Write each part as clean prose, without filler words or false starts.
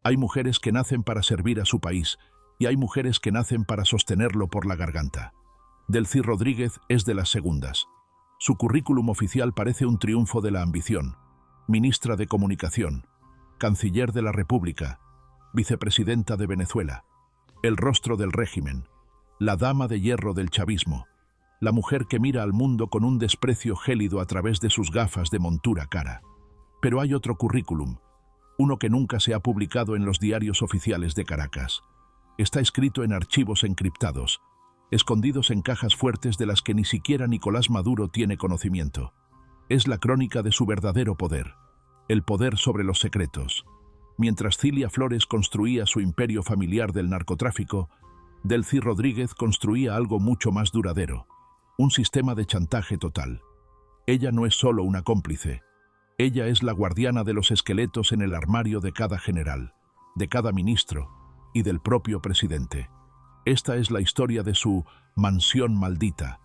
Hay mujeres que nacen para servir a su país y hay mujeres que nacen para sostenerlo por la garganta. Delcy Rodríguez es de las segundas. Su currículum oficial parece un triunfo de la ambición. Ministra de Comunicación, Canciller de la República, Vicepresidenta de Venezuela, el rostro del régimen, la dama de hierro del chavismo, la mujer que mira al mundo con un desprecio gélido a través de sus gafas de montura cara. Pero hay otro currículum, uno que nunca se ha publicado en los diarios oficiales de Caracas. Está escrito en archivos encriptados, escondidos en cajas fuertes de las que ni siquiera Nicolás Maduro tiene conocimiento. Es la crónica de su verdadero poder, el poder sobre los secretos. Mientras Cilia Flores construía su imperio familiar del narcotráfico, Delcy Rodríguez construía algo mucho más duradero, un sistema de chantaje total. Ella no es solo una cómplice, ella es la guardiana de los esqueletos en el armario de cada general, de cada ministro y del propio presidente. Esta es la historia de su mansión maldita,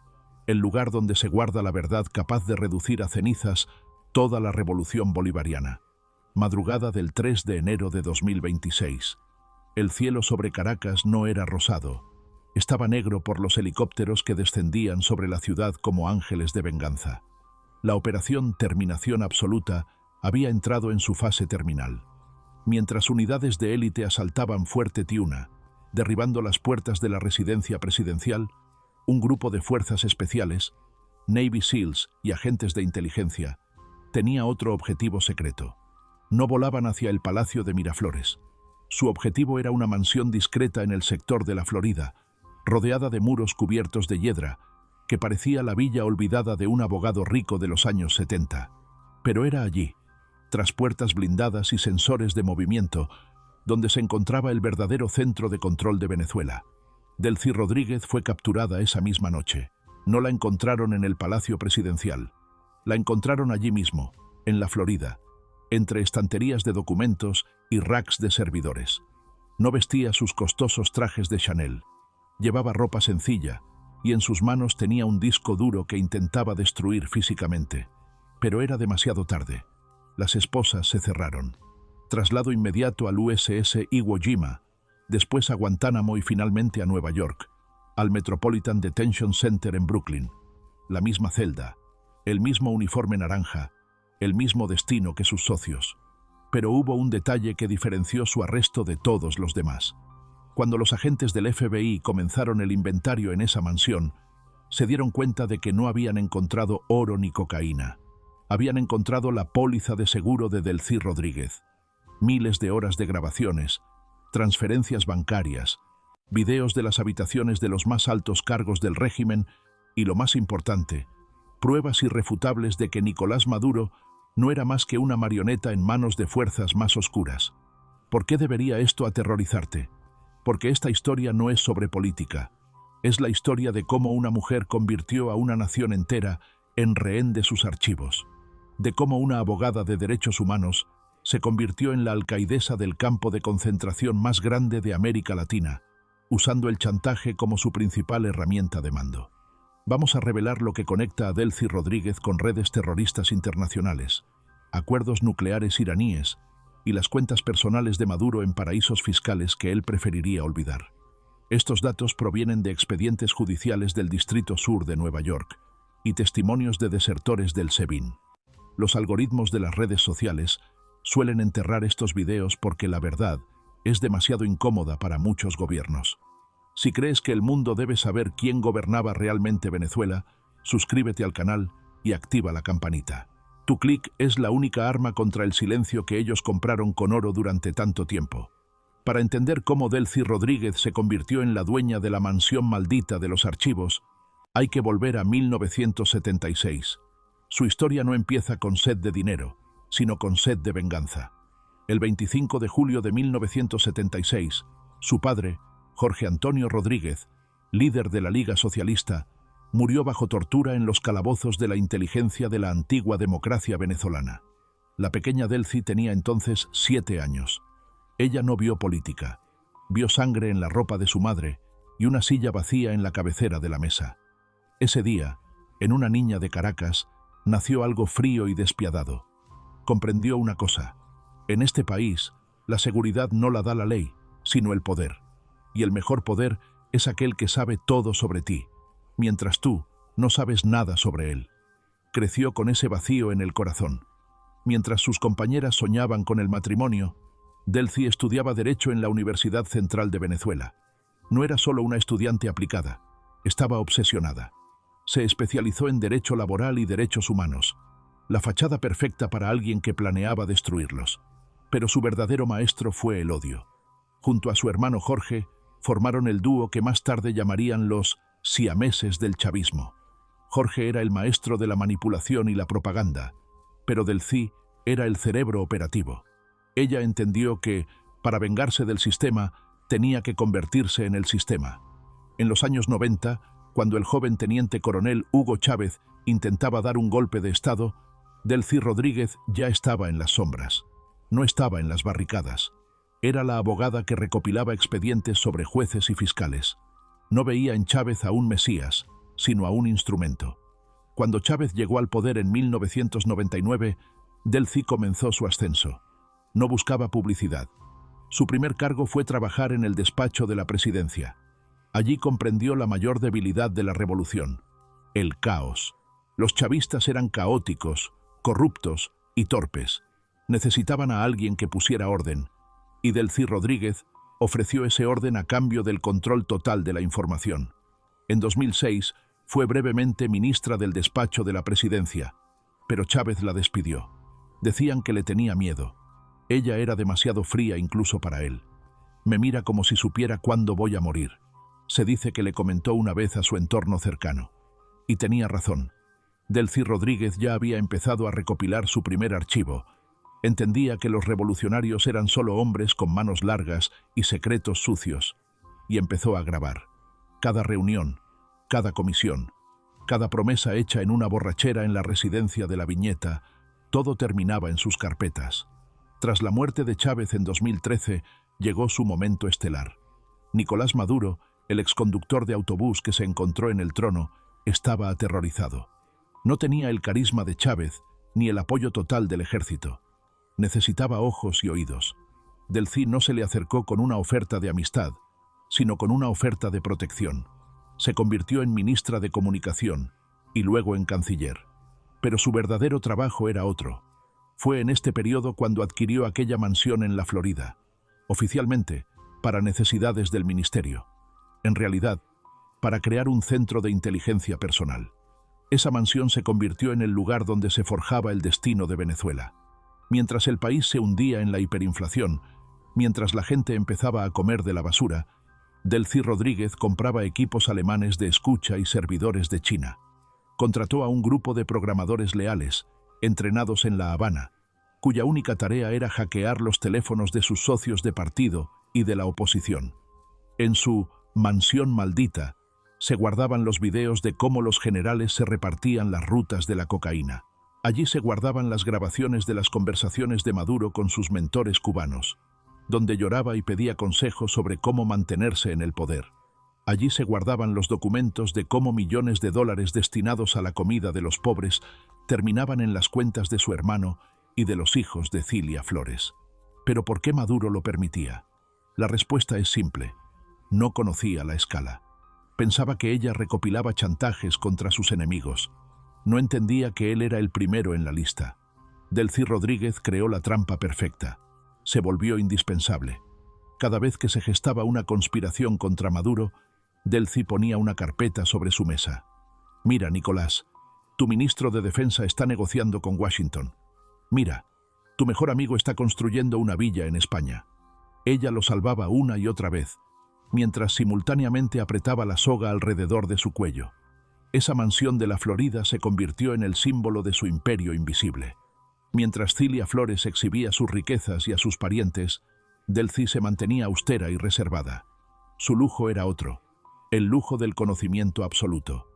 el lugar donde se guarda la verdad capaz de reducir a cenizas toda la revolución bolivariana. Madrugada del 3 de enero de 2026. El cielo sobre Caracas no era rosado. Estaba negro por los helicópteros que descendían sobre la ciudad como ángeles de venganza. La operación Terminación Absoluta había entrado en su fase terminal. Mientras unidades de élite asaltaban Fuerte Tiuna, derribando las puertas de la residencia presidencial, un grupo de fuerzas especiales, Navy SEALs y agentes de inteligencia, tenía otro objetivo secreto. No volaban hacia el Palacio de Miraflores. Su objetivo era una mansión discreta en el sector de la Florida, rodeada de muros cubiertos de hiedra, que parecía la villa olvidada de un abogado rico de los años 70. Pero era allí, tras puertas blindadas y sensores de movimiento, donde se encontraba el verdadero centro de control de Venezuela. Delcy Rodríguez fue capturada esa misma noche. No la encontraron en el Palacio Presidencial. La encontraron allí mismo, en la Florida, entre estanterías de documentos y racks de servidores. No vestía sus costosos trajes de Chanel. Llevaba ropa sencilla y en sus manos tenía un disco duro que intentaba destruir físicamente. Pero era demasiado tarde. Las esposas se cerraron. Traslado inmediato al USS Iwo Jima, después a Guantánamo y finalmente a Nueva York, al Metropolitan Detention Center en Brooklyn. La misma celda, el mismo uniforme naranja, el mismo destino que sus socios. Pero hubo un detalle que diferenció su arresto de todos los demás. Cuando los agentes del FBI comenzaron el inventario en esa mansión, se dieron cuenta de que no habían encontrado oro ni cocaína. Habían encontrado la póliza de seguro de Delcy Rodríguez. Miles de horas de grabaciones, transferencias bancarias, videos de las habitaciones de los más altos cargos del régimen y, lo más importante, pruebas irrefutables de que Nicolás Maduro no era más que una marioneta en manos de fuerzas más oscuras. ¿Por qué debería esto aterrorizarte? Porque esta historia no es sobre política. Es la historia de cómo una mujer convirtió a una nación entera en rehén de sus archivos. De cómo una abogada de derechos humanos se convirtió en la alcaidesa del campo de concentración más grande de América Latina, usando el chantaje como su principal herramienta de mando. Vamos a revelar lo que conecta a Delcy Rodríguez con redes terroristas internacionales, acuerdos nucleares iraníes y las cuentas personales de Maduro en paraísos fiscales que él preferiría olvidar. Estos datos provienen de expedientes judiciales del Distrito Sur de Nueva York y testimonios de desertores del SEBIN. Los algoritmos de las redes sociales suelen enterrar estos videos porque la verdad es demasiado incómoda para muchos gobiernos. Si crees que el mundo debe saber quién gobernaba realmente Venezuela, suscríbete al canal y activa la campanita. Tu clic es la única arma contra el silencio que ellos compraron con oro durante tanto tiempo. Para entender cómo Delcy Rodríguez se convirtió en la dueña de la mansión maldita de los archivos, hay que volver a 1976. Su historia no empieza con sed de dinero, sino con sed de venganza. El 25 de julio de 1976, su padre, Jorge Antonio Rodríguez, líder de la Liga Socialista, murió bajo tortura en los calabozos de la inteligencia de la antigua democracia venezolana. La pequeña Delcy tenía entonces 7 años. Ella no vio política. Vio sangre en la ropa de su madre y una silla vacía en la cabecera de la mesa. Ese día, en una niña de Caracas, nació algo frío y despiadado. Comprendió una cosa. En este país, La seguridad no la da la ley, sino el poder. Y el mejor poder es aquel que sabe todo sobre ti, mientras tú no sabes nada sobre él. Creció con ese vacío en el corazón. Mientras sus compañeras soñaban con el matrimonio, Delcy estudiaba Derecho en la Universidad Central de Venezuela. No era solo una estudiante aplicada, estaba obsesionada. Se especializó en Derecho Laboral y Derechos Humanos, la fachada perfecta para alguien que planeaba destruirlos. Pero su verdadero maestro fue el odio. Junto a su hermano Jorge, formaron el dúo que más tarde llamarían los siameses del chavismo. Jorge era el maestro de la manipulación y la propaganda, pero Delcy era el cerebro operativo. Ella entendió que, para vengarse del sistema, tenía que convertirse en el sistema. En los años 90, cuando el joven teniente coronel Hugo Chávez intentaba dar un golpe de Estado, Delcy Rodríguez ya estaba en las sombras. No estaba en las barricadas. Era la abogada que recopilaba expedientes sobre jueces y fiscales. No veía en Chávez a un mesías, sino a un instrumento. Cuando Chávez llegó al poder en 1999, Delcy comenzó su ascenso. No buscaba publicidad. Su primer cargo fue trabajar en el despacho de la presidencia. Allí comprendió la mayor debilidad de la revolución: el caos. Los chavistas eran caóticos, corruptos y torpes. Necesitaban a alguien que pusiera orden, y Delcy Rodríguez ofreció ese orden a cambio del control total de la información. En 2006 fue brevemente ministra del despacho de la presidencia, pero Chávez la despidió. Decían que le tenía miedo. Ella era demasiado fría incluso para él. Me mira como si supiera cuándo voy a morir. Se dice que le comentó una vez a su entorno cercano. Y tenía razón. Delcy Rodríguez ya había empezado a recopilar su primer archivo. Entendía que los revolucionarios eran solo hombres con manos largas y secretos sucios. Y empezó a grabar. Cada reunión, cada comisión, cada promesa hecha en una borrachera en la residencia de La Viñeta, todo terminaba en sus carpetas. Tras la muerte de Chávez en 2013, llegó su momento estelar. Nicolás Maduro, el exconductor de autobús que se encontró en el trono, estaba aterrorizado. No tenía el carisma de Chávez ni el apoyo total del ejército. Necesitaba ojos y oídos. Delcy no se le acercó con una oferta de amistad, sino con una oferta de protección. Se convirtió en ministra de Comunicación y luego en canciller. Pero su verdadero trabajo era otro. Fue en este periodo cuando adquirió aquella mansión en la Florida, oficialmente, para necesidades del ministerio. En realidad, para crear un centro de inteligencia personal. Esa mansión se convirtió en el lugar donde se forjaba el destino de Venezuela. Mientras el país se hundía en la hiperinflación, mientras la gente empezaba a comer de la basura, Delcy Rodríguez compraba equipos alemanes de escucha y servidores de China. Contrató a un grupo de programadores leales, entrenados en La Habana, cuya única tarea era hackear los teléfonos de sus socios de partido y de la oposición. En su mansión maldita se guardaban los videos de cómo los generales se repartían las rutas de la cocaína. Allí se guardaban las grabaciones de las conversaciones de Maduro con sus mentores cubanos, donde lloraba y pedía consejos sobre cómo mantenerse en el poder. Allí se guardaban los documentos de cómo millones de dólares destinados a la comida de los pobres terminaban en las cuentas de su hermano y de los hijos de Cilia Flores. ¿Pero por qué Maduro lo permitía? La respuesta es simple. No conocía la escala. Pensaba que ella recopilaba chantajes contra sus enemigos. No entendía que él era el primero en la lista. Delcy Rodríguez creó la trampa perfecta. Se volvió indispensable. Cada vez que se gestaba una conspiración contra Maduro, Delcy ponía una carpeta sobre su mesa. Mira, Nicolás, tu ministro de Defensa está negociando con Washington. Mira, tu mejor amigo está construyendo una villa en España. Ella lo salvaba una y otra vez, mientras simultáneamente apretaba la soga alrededor de su cuello. Esa mansión de la Florida se convirtió en el símbolo de su imperio invisible. Mientras Cilia Flores exhibía sus riquezas y a sus parientes, Delcy se mantenía austera y reservada. Su lujo era otro, el lujo del conocimiento absoluto.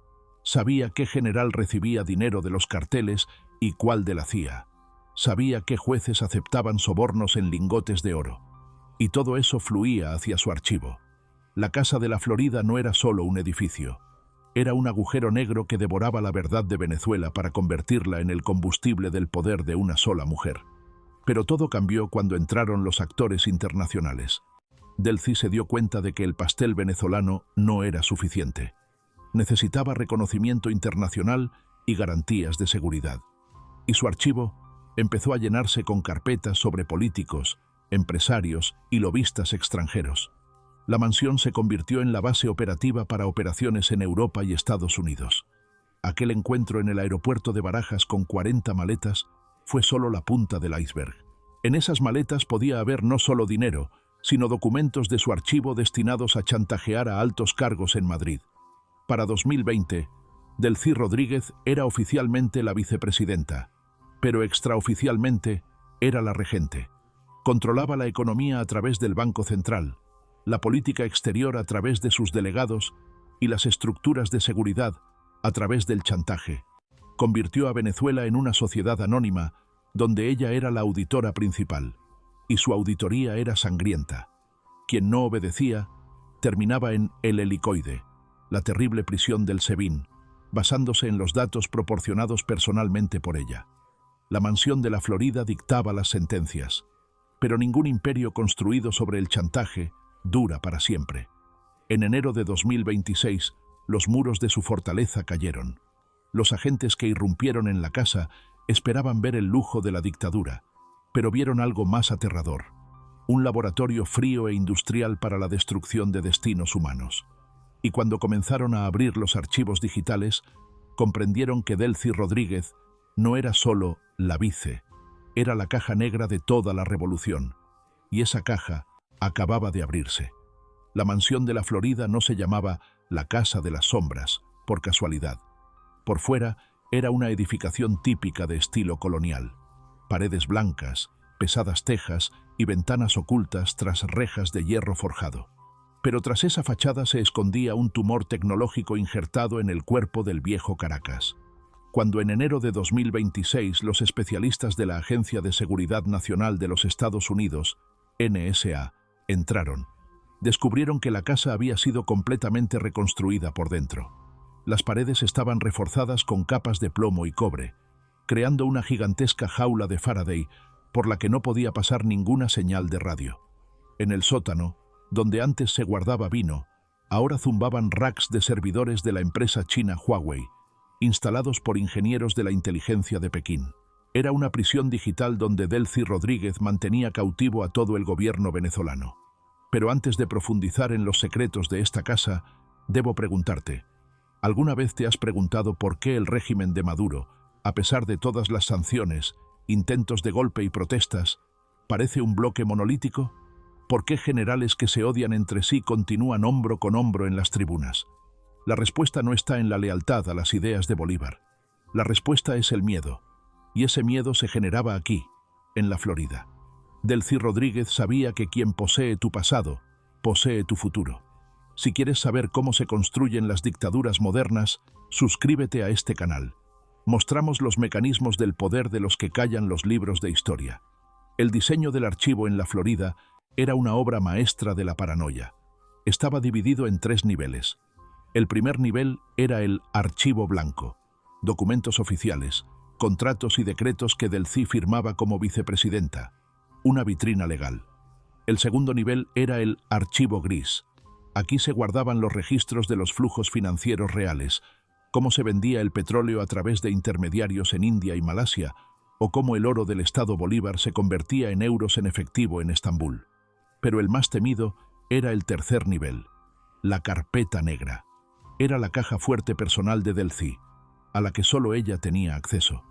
Sabía qué general recibía dinero de los carteles y cuál de la CIA. Sabía qué jueces aceptaban sobornos en lingotes de oro. Y todo eso fluía hacia su archivo. La Casa de la Florida no era solo un edificio. Era un agujero negro que devoraba la verdad de Venezuela para convertirla en el combustible del poder de una sola mujer. Pero todo cambió cuando entraron los actores internacionales. Delcy se dio cuenta de que el pastel venezolano no era suficiente. Necesitaba reconocimiento internacional y garantías de seguridad. Y su archivo empezó a llenarse con carpetas sobre políticos, empresarios y lobistas extranjeros. La mansión se convirtió en la base operativa para operaciones en Europa y Estados Unidos. Aquel encuentro en el aeropuerto de Barajas con 40 maletas fue solo la punta del iceberg. En esas maletas podía haber no solo dinero, sino documentos de su archivo destinados a chantajear a altos cargos en Madrid. Para 2020, Delcy Rodríguez era oficialmente la vicepresidenta, pero extraoficialmente era la regente. Controlaba la economía a través del Banco Central, la política exterior a través de sus delegados y las estructuras de seguridad a través del chantaje. Convirtió a Venezuela en una sociedad anónima donde ella era la auditora principal, y su auditoría era sangrienta. Quien no obedecía terminaba en el helicoide, la terrible prisión del SEBIN, basándose en los datos proporcionados personalmente por ella. La mansión de la Florida dictaba las sentencias, pero ningún imperio construido sobre el chantaje dura para siempre. En enero de 2026, los muros de su fortaleza cayeron. Los agentes que irrumpieron en la casa esperaban ver el lujo de la dictadura, pero vieron algo más aterrador: un laboratorio frío e industrial para la destrucción de destinos humanos. Y cuando comenzaron a abrir los archivos digitales, comprendieron que Delcy Rodríguez no era solo la vice, era la caja negra de toda la revolución. Y esa caja acababa de abrirse. La mansión de la Florida no se llamaba la Casa de las Sombras por casualidad. Por fuera era una edificación típica de estilo colonial. Paredes blancas, pesadas tejas y ventanas ocultas tras rejas de hierro forjado. Pero tras esa fachada se escondía un tumor tecnológico injertado en el cuerpo del viejo Caracas. Cuando en enero de 2026 los especialistas de la Agencia de Seguridad Nacional de los Estados Unidos, NSA, entraron, descubrieron que la casa había sido completamente reconstruida por dentro. Las paredes estaban reforzadas con capas de plomo y cobre, creando una gigantesca jaula de Faraday por la que no podía pasar ninguna señal de radio. En el sótano, donde antes se guardaba vino, ahora zumbaban racks de servidores de la empresa china Huawei, instalados por ingenieros de la inteligencia de Pekín. Era una prisión digital donde Delcy Rodríguez mantenía cautivo a todo el gobierno venezolano. Pero antes de profundizar en los secretos de esta casa, debo preguntarte, ¿alguna vez te has preguntado por qué el régimen de Maduro, a pesar de todas las sanciones, intentos de golpe y protestas, parece un bloque monolítico? ¿Por qué generales que se odian entre sí continúan hombro con hombro en las tribunas? La respuesta no está en la lealtad a las ideas de Bolívar. La respuesta es el miedo. Y ese miedo se generaba aquí, en la Florida. Delcy Rodríguez sabía que quien posee tu pasado, posee tu futuro. Si quieres saber cómo se construyen las dictaduras modernas, suscríbete a este canal. Mostramos los mecanismos del poder de los que callan los libros de historia. El diseño del archivo en la Florida era una obra maestra de la paranoia. Estaba dividido en 3 niveles. El primer nivel era el archivo blanco, documentos oficiales, contratos y decretos que Delcy firmaba como vicepresidenta, una vitrina legal. El segundo nivel era el archivo gris. Aquí se guardaban los registros de los flujos financieros reales, cómo se vendía el petróleo a través de intermediarios en India y Malasia, o cómo el oro del Estado Bolívar se convertía en euros en efectivo en Estambul. Pero el más temido era el tercer nivel, la carpeta negra. Era la caja fuerte personal de Delcy, a la que solo ella tenía acceso.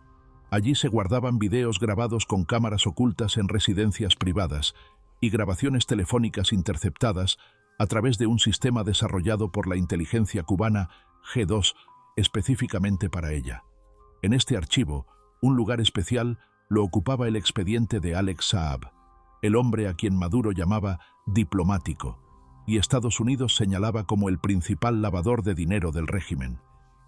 Allí se guardaban videos grabados con cámaras ocultas en residencias privadas y grabaciones telefónicas interceptadas a través de un sistema desarrollado por la inteligencia cubana G2 específicamente para ella. En este archivo, un lugar especial lo ocupaba el expediente de Alex Saab, el hombre a quien Maduro llamaba diplomático, y Estados Unidos señalaba como el principal lavador de dinero del régimen.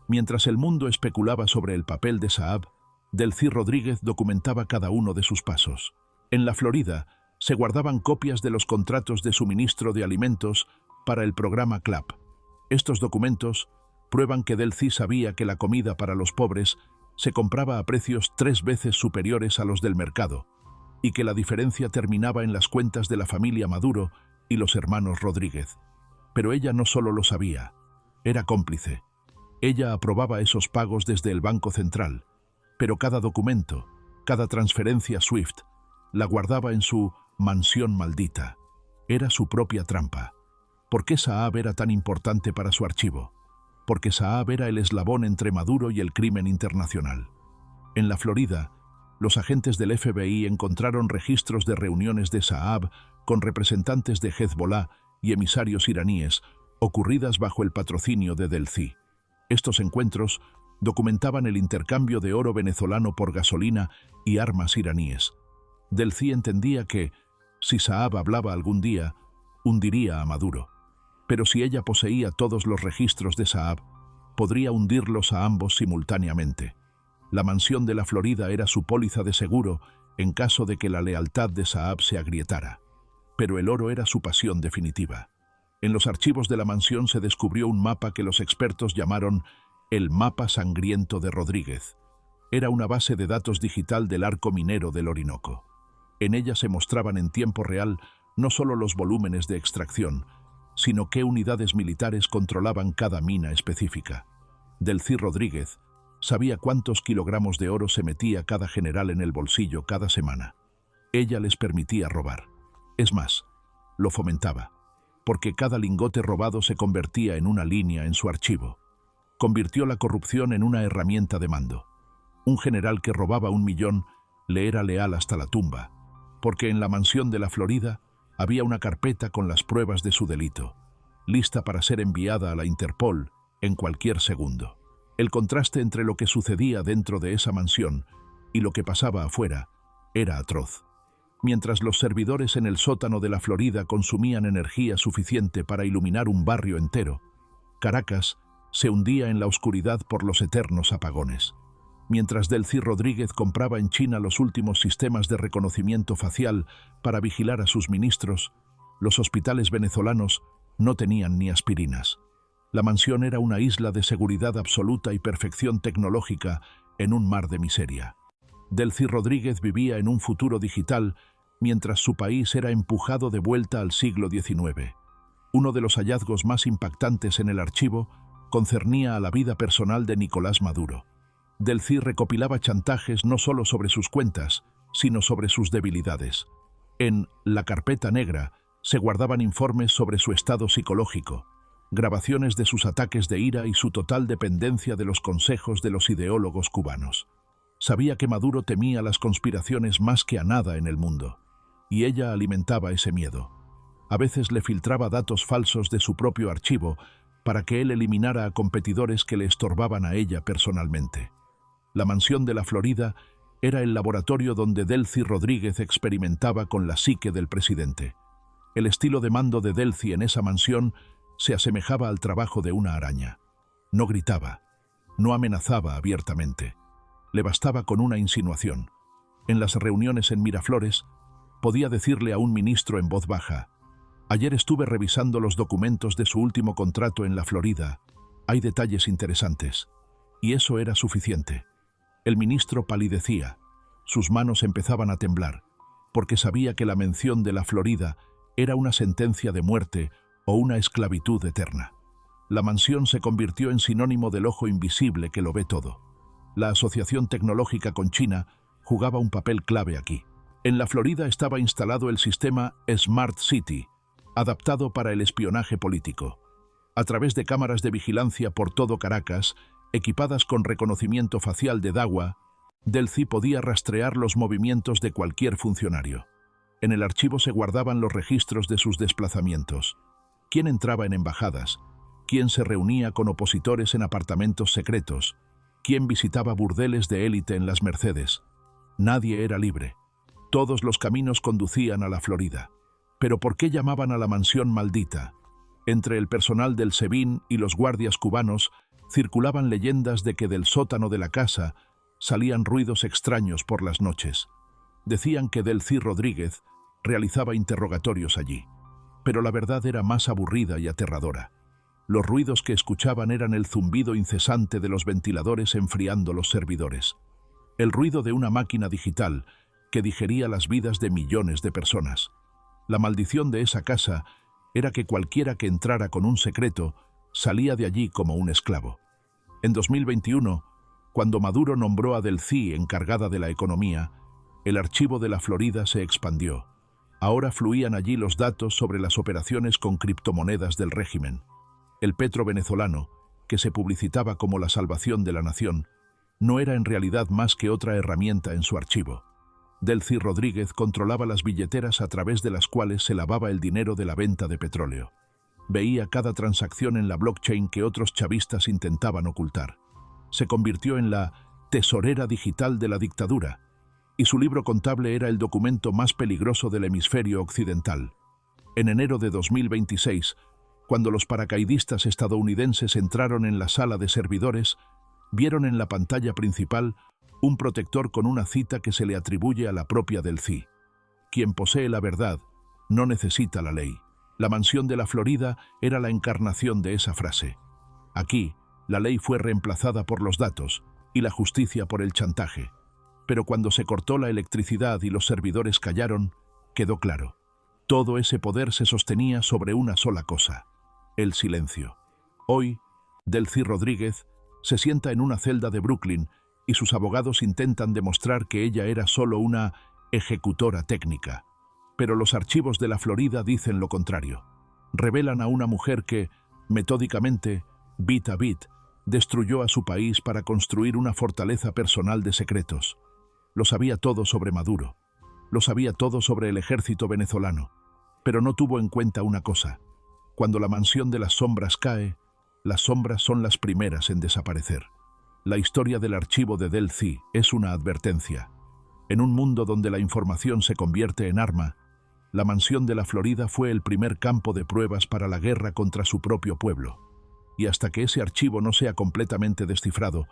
Mientras el mundo especulaba sobre el papel de Saab, Delcy Rodríguez documentaba cada uno de sus pasos. En la Florida se guardaban copias de los contratos de suministro de alimentos para el programa CLAP. Estos documentos prueban que Delcy sabía que la comida para los pobres se compraba a precios 3 veces superiores a los del mercado. y que la diferencia terminaba en las cuentas de la familia Maduro y los hermanos Rodríguez. Pero ella no solo lo sabía, era cómplice. Ella aprobaba esos pagos desde el Banco Central, pero cada documento, cada transferencia SWIFT, la guardaba en su mansión maldita. Era su propia trampa. ¿Por qué Saab era tan importante para su archivo? Porque Saab era el eslabón entre Maduro y el crimen internacional. En la Florida, los agentes del FBI encontraron registros de reuniones de Saab con representantes de Hezbollah y emisarios iraníes, ocurridas bajo el patrocinio de Delcy. Estos encuentros documentaban el intercambio de oro venezolano por gasolina y armas iraníes. Delcy entendía que, si Saab hablaba algún día, hundiría a Maduro. Pero si ella poseía todos los registros de Saab, podría hundirlos a ambos simultáneamente. La mansión de la Florida era su póliza de seguro en caso de que la lealtad de Saab se agrietara. Pero el oro era su pasión definitiva. En los archivos de la mansión se descubrió un mapa que los expertos llamaron el mapa sangriento de Rodríguez. Era una base de datos digital del arco minero del Orinoco. En ella se mostraban en tiempo real no solo los volúmenes de extracción, sino qué unidades militares controlaban cada mina específica. Delcy Rodríguez sabía cuántos kilogramos de oro se metía cada general en el bolsillo cada semana. Ella les permitía robar. Es más, lo fomentaba, porque cada lingote robado se convertía en una línea en su archivo. Convirtió la corrupción en una herramienta de mando. Un general que robaba 1 millón le era leal hasta la tumba, porque en la mansión de la Florida había una carpeta con las pruebas de su delito, lista para ser enviada a la Interpol en cualquier segundo. El contraste entre lo que sucedía dentro de esa mansión y lo que pasaba afuera era atroz. Mientras los servidores en el sótano de la Florida consumían energía suficiente para iluminar un barrio entero, Caracas se hundía en la oscuridad por los eternos apagones. Mientras Delcy Rodríguez compraba en China los últimos sistemas de reconocimiento facial para vigilar a sus ministros, los hospitales venezolanos no tenían ni aspirinas. La mansión era una isla de seguridad absoluta y perfección tecnológica en un mar de miseria. Delcy Rodríguez vivía en un futuro digital mientras su país era empujado de vuelta al siglo XIX. Uno de los hallazgos más impactantes en el archivo concernía a la vida personal de Nicolás Maduro. Delcy recopilaba chantajes no solo sobre sus cuentas, sino sobre sus debilidades. En la carpeta negra se guardaban informes sobre su estado psicológico, grabaciones de sus ataques de ira y su total dependencia de los consejos de los ideólogos cubanos. Sabía que Maduro temía las conspiraciones más que a nada en el mundo, y ella alimentaba ese miedo. A veces le filtraba datos falsos de su propio archivo para que él eliminara a competidores que le estorbaban a ella personalmente. La mansión de la Florida era el laboratorio donde Delcy Rodríguez experimentaba con la psique del presidente. El estilo de mando de Delcy en esa mansión se asemejaba al trabajo de una araña. No gritaba, no amenazaba abiertamente. Le bastaba con una insinuación. En las reuniones en Miraflores, podía decirle a un ministro en voz baja: «Ayer estuve revisando los documentos de su último contrato en la Florida. Hay detalles interesantes». Y eso era suficiente. El ministro palidecía. Sus manos empezaban a temblar, porque sabía que la mención de la Florida era una sentencia de muerte o una esclavitud eterna. La mansión se convirtió en sinónimo del ojo invisible que lo ve todo. La asociación tecnológica con China jugaba un papel clave aquí. En la Florida estaba instalado el sistema Smart City, adaptado para el espionaje político. A través de cámaras de vigilancia por todo Caracas, equipadas con reconocimiento facial de DAWA, Delcy podía rastrear los movimientos de cualquier funcionario. En el archivo se guardaban los registros de sus desplazamientos. Quién entraba en embajadas, quién se reunía con opositores en apartamentos secretos, quién visitaba burdeles de élite en las Mercedes. Nadie era libre. Todos los caminos conducían a la Florida. ¿Pero por qué llamaban a la mansión maldita? Entre el personal del SEBIN y los guardias cubanos circulaban leyendas de que del sótano de la casa salían ruidos extraños por las noches. Decían que Delcy Rodríguez realizaba interrogatorios allí. Pero la verdad era más aburrida y aterradora. Los ruidos que escuchaban eran el zumbido incesante de los ventiladores enfriando los servidores, el ruido de una máquina digital que digería las vidas de millones de personas. La maldición de esa casa era que cualquiera que entrara con un secreto salía de allí como un esclavo. En 2021, cuando Maduro nombró a Delcy encargada de la economía, el archivo de la Florida se expandió. Ahora fluían allí los datos sobre las operaciones con criptomonedas del régimen. El petro venezolano, que se publicitaba como la salvación de la nación, no era en realidad más que otra herramienta en su archivo. Delcy Rodríguez controlaba las billeteras a través de las cuales se lavaba el dinero de la venta de petróleo. Veía cada transacción en la blockchain que otros chavistas intentaban ocultar. Se convirtió en la tesorera digital de la dictadura, y su libro contable era el documento más peligroso del hemisferio occidental. En enero de 2026, cuando los paracaidistas estadounidenses entraron en la sala de servidores, vieron en la pantalla principal un protector con una cita que se le atribuye a la propia Delcy. Quien posee la verdad no necesita la ley. La mansión de la Florida era la encarnación de esa frase. Aquí, la ley fue reemplazada por los datos y la justicia por el chantaje. Pero cuando se cortó la electricidad y los servidores callaron, quedó claro. Todo ese poder se sostenía sobre una sola cosa: el silencio. Hoy, Delcy Rodríguez se sienta en una celda de Brooklyn y sus abogados intentan demostrar que ella era solo una ejecutora técnica. Pero los archivos de la Florida dicen lo contrario. Revelan a una mujer que, metódicamente, bit a bit, destruyó a su país para construir una fortaleza personal de secretos. Lo sabía todo sobre Maduro. Lo sabía todo sobre el ejército venezolano. Pero no tuvo en cuenta una cosa. Cuando la mansión de las sombras cae, las sombras son las primeras en desaparecer. La historia del archivo de Delcy es una advertencia. En un mundo donde la información se convierte en arma, la mansión de la Florida fue el primer campo de pruebas para la guerra contra su propio pueblo. Y hasta que ese archivo no sea completamente descifrado,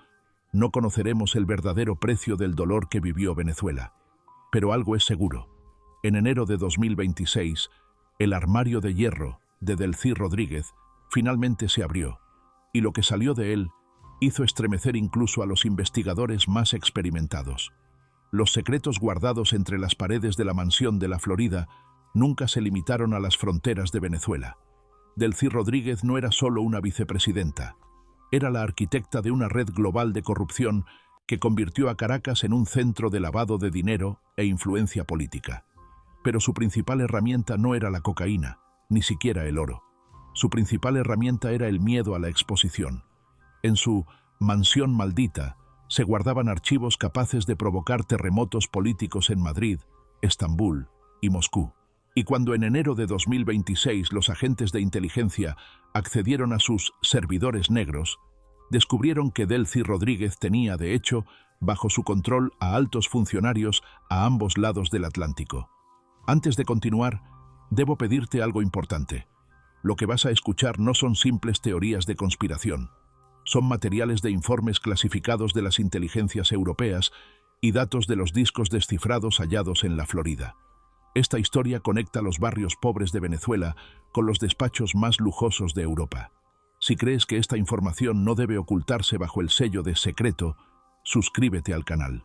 no conoceremos el verdadero precio del dolor que vivió Venezuela. Pero algo es seguro. En enero de 2026, el armario de hierro de Delcy Rodríguez finalmente se abrió, y lo que salió de él hizo estremecer incluso a los investigadores más experimentados. Los secretos guardados entre las paredes de la mansión de la Florida nunca se limitaron a las fronteras de Venezuela. Delcy Rodríguez no era solo una vicepresidenta. Era la arquitecta de una red global de corrupción que convirtió a Caracas en un centro de lavado de dinero e influencia política. Pero su principal herramienta no era la cocaína, ni siquiera el oro. Su principal herramienta era el miedo a la exposición. En su mansión maldita se guardaban archivos capaces de provocar terremotos políticos en Madrid, Estambul y Moscú. Y cuando en enero de 2026 los agentes de inteligencia accedieron a sus servidores negros, descubrieron que Delcy Rodríguez tenía, de hecho, bajo su control a altos funcionarios a ambos lados del Atlántico. Antes de continuar, debo pedirte algo importante. Lo que vas a escuchar no son simples teorías de conspiración. Son materiales de informes clasificados de las inteligencias europeas y datos de los discos descifrados hallados en la Florida. Esta historia conecta los barrios pobres de Venezuela con los despachos más lujosos de Europa. Si crees que esta información no debe ocultarse bajo el sello de secreto, suscríbete al canal.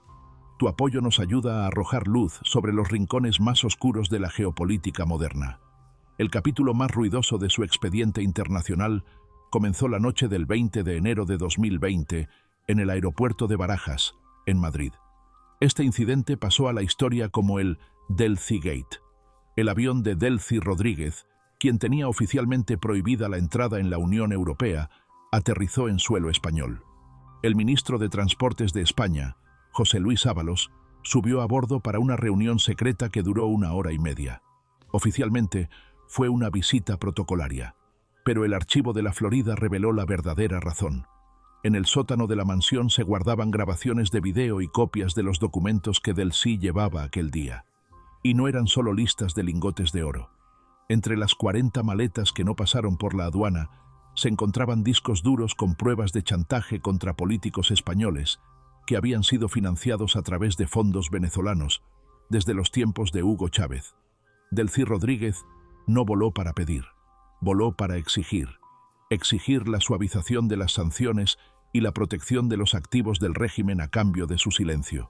Tu apoyo nos ayuda a arrojar luz sobre los rincones más oscuros de la geopolítica moderna. El capítulo más ruidoso de su expediente internacional comenzó la noche del 20 de enero de 2020 en el aeropuerto de Barajas, en Madrid. Este incidente pasó a la historia como el Delcy Gate. El avión de Delcy Rodríguez, quien tenía oficialmente prohibida la entrada en la Unión Europea, aterrizó en suelo español. El ministro de Transportes de España, José Luis Ábalos, subió a bordo para una reunión secreta que duró 1 hora y media. Oficialmente, fue una visita protocolaria, pero el archivo de la Florida reveló la verdadera razón. En el sótano de la mansión se guardaban grabaciones de video y copias de los documentos que Delcy llevaba aquel día. Y no eran solo listas de lingotes de oro. Entre las 40 maletas que no pasaron por la aduana, se encontraban discos duros con pruebas de chantaje contra políticos españoles que habían sido financiados a través de fondos venezolanos desde los tiempos de Hugo Chávez. Delcy Rodríguez no voló para pedir, voló para exigir la suavización de las sanciones y la protección de los activos del régimen a cambio de su silencio.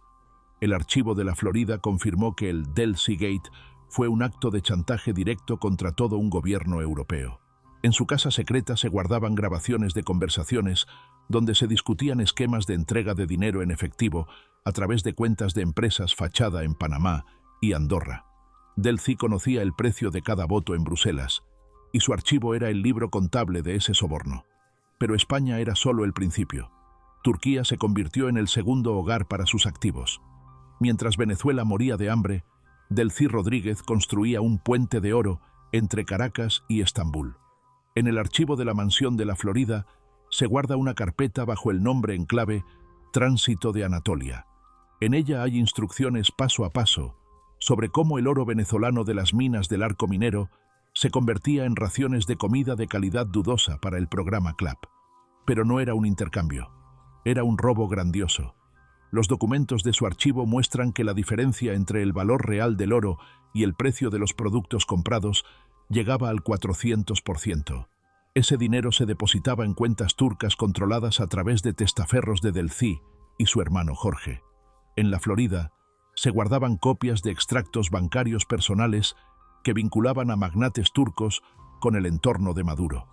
El archivo de la Florida confirmó que el Delcy Gate fue un acto de chantaje directo contra todo un gobierno europeo. En su casa secreta se guardaban grabaciones de conversaciones donde se discutían esquemas de entrega de dinero en efectivo a través de cuentas de empresas fachada en Panamá y Andorra. Delcy conocía el precio de cada voto en Bruselas, y su archivo era el libro contable de ese soborno. Pero España era solo el principio. Turquía se convirtió en el segundo hogar para sus activos. Mientras Venezuela moría de hambre, Delcy Rodríguez construía un puente de oro entre Caracas y Estambul. En el archivo de la mansión de la Florida se guarda una carpeta bajo el nombre en clave Tránsito de Anatolia. En ella hay instrucciones paso a paso sobre cómo el oro venezolano de las minas del Arco Minero se convertía en raciones de comida de calidad dudosa para el programa CLAP. Pero no era un intercambio, era un robo grandioso. Los documentos de su archivo muestran que la diferencia entre el valor real del oro y el precio de los productos comprados llegaba al 400%. Ese dinero se depositaba en cuentas turcas controladas a través de testaferros de Delcy y su hermano Jorge. En la Florida, se guardaban copias de extractos bancarios personales que vinculaban a magnates turcos con el entorno de Maduro.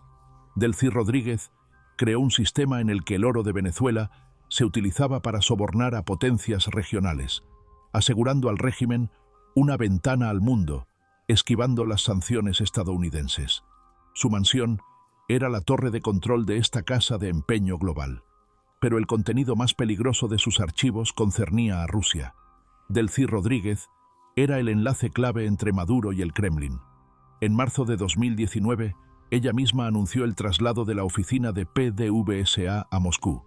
Delcy Rodríguez creó un sistema en el que el oro de Venezuela se utilizaba para sobornar a potencias regionales, asegurando al régimen una ventana al mundo, esquivando las sanciones estadounidenses. Su mansión era la torre de control de esta casa de empeño global. Pero el contenido más peligroso de sus archivos concernía a Rusia. Delcy Rodríguez era el enlace clave entre Maduro y el Kremlin. En marzo de 2019, ella misma anunció el traslado de la oficina de PDVSA a Moscú,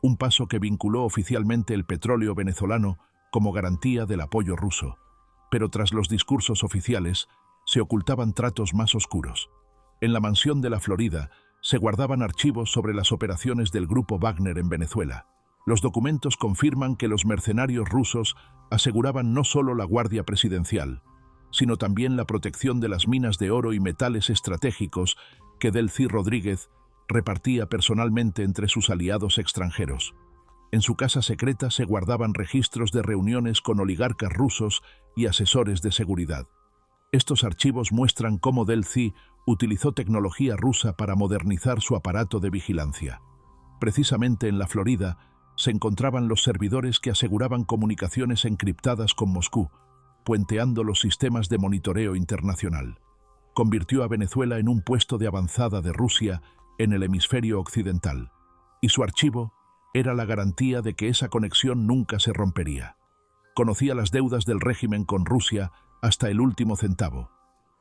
un paso que vinculó oficialmente el petróleo venezolano como garantía del apoyo ruso. Pero tras los discursos oficiales, se ocultaban tratos más oscuros. En la mansión de la Florida se guardaban archivos sobre las operaciones del grupo Wagner en Venezuela. Los documentos confirman que los mercenarios rusos aseguraban no solo la guardia presidencial, sino también la protección de las minas de oro y metales estratégicos que Delcy Rodríguez repartía personalmente entre sus aliados extranjeros. En su casa secreta se guardaban registros de reuniones con oligarcas rusos y asesores de seguridad. Estos archivos muestran cómo Delcy utilizó tecnología rusa para modernizar su aparato de vigilancia. Precisamente en la Florida se encontraban los servidores que aseguraban comunicaciones encriptadas con Moscú, puenteando los sistemas de monitoreo internacional. Convirtió a Venezuela en un puesto de avanzada de Rusia en el hemisferio occidental, y su archivo era la garantía de que esa conexión nunca se rompería. Conocía las deudas del régimen con Rusia hasta el último centavo,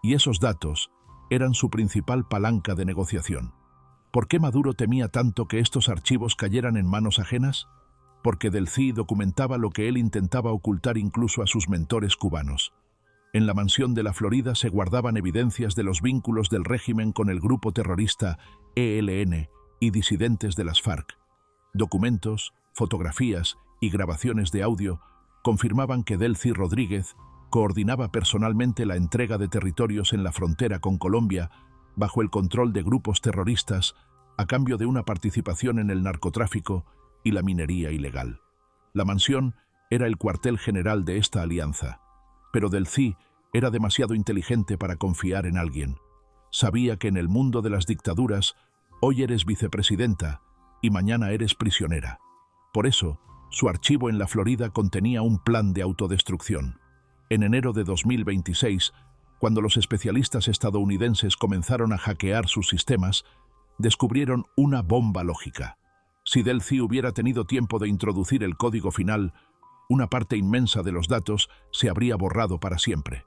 y esos datos eran su principal palanca de negociación. ¿Por qué Maduro temía tanto que estos archivos cayeran en manos ajenas? Porque Delcy documentaba lo que él intentaba ocultar incluso a sus mentores cubanos. En la mansión de la Florida se guardaban evidencias de los vínculos del régimen con el grupo terrorista ELN y disidentes de las FARC. Documentos, fotografías y grabaciones de audio confirmaban que Delcy Rodríguez coordinaba personalmente la entrega de territorios en la frontera con Colombia bajo el control de grupos terroristas a cambio de una participación en el narcotráfico y la minería ilegal. La mansión era el cuartel general de esta alianza, pero Delcy era demasiado inteligente para confiar en alguien. Sabía que en el mundo de las dictaduras, hoy eres vicepresidenta y mañana eres prisionera. Por eso, su archivo en la Florida contenía un plan de autodestrucción. En enero de 2026, cuando los especialistas estadounidenses comenzaron a hackear sus sistemas, descubrieron una bomba lógica. Si Delcy hubiera tenido tiempo de introducir el código final, una parte inmensa de los datos se habría borrado para siempre.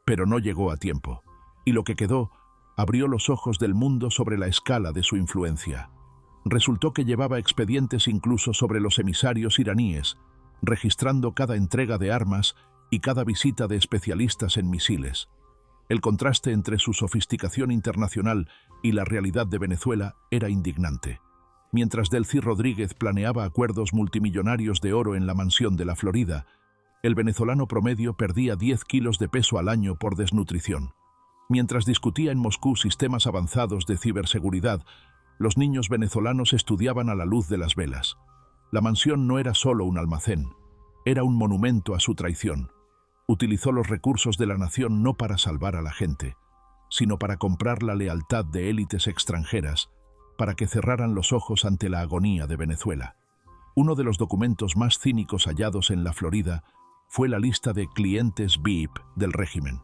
Pero no llegó a tiempo, y lo que quedó abrió los ojos del mundo sobre la escala de su influencia. Resultó que llevaba expedientes incluso sobre los emisarios iraníes, registrando cada entrega de armas y cada visita de especialistas en misiles. El contraste entre su sofisticación internacional y la realidad de Venezuela era indignante. Mientras Delcy Rodríguez planeaba acuerdos multimillonarios de oro en la mansión de la Florida, el venezolano promedio perdía 10 kilos de peso al año por desnutrición. Mientras discutía en Moscú sistemas avanzados de ciberseguridad, los niños venezolanos estudiaban a la luz de las velas. La mansión no era solo un almacén, Era un monumento a su traición. Utilizó los recursos de la nación no para salvar a la gente, sino para comprar la lealtad de élites extranjeras, para que cerraran los ojos ante la agonía de Venezuela. Uno de los documentos más cínicos hallados en la Florida fue la lista de clientes VIP del régimen.